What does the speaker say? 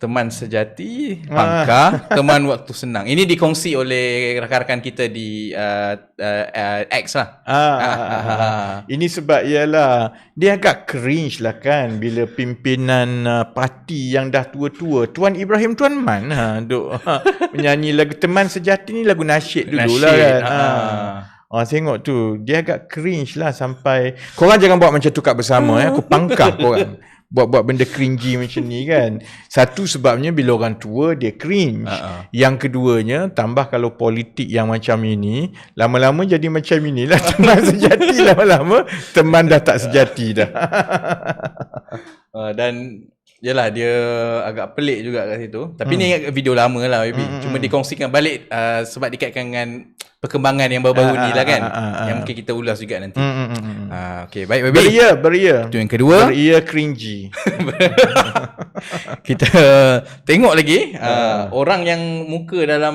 teman sejati, pangkar, teman waktu senang. Ini dikongsi oleh rakan-rakan kita di X lah. Ini sebab ialah dia agak cringe lah kan bila pimpinan parti yang dah tua-tua, Tuan Ibrahim Tuan Man duk menyanyi lagu Teman Sejati ni, lagu nasyid dululah kan. Tengok tu, dia agak cringe lah sampai korang jangan buat macam tu kat bersama aku pangkah korang. Buat-buat benda cringy macam ni kan. Satu sebabnya bila orang tua dia cringe. Yang keduanya, tambah kalau politik yang macam ini, lama-lama jadi macam inilah teman sejati, lama-lama teman dah tak sejati dah. Dan yalah, dia agak pelik juga kat situ. Tapi ni video lama lah maybe. Cuma dikongsikan balik sebab dikaitkan dengan perkembangan yang baru-baru ni lah kan. Yang mungkin kita ulas juga nanti. Okay, baik baby. Beria. Itu yang kedua. Beria cringy. Kita tengok lagi orang yang muka dalam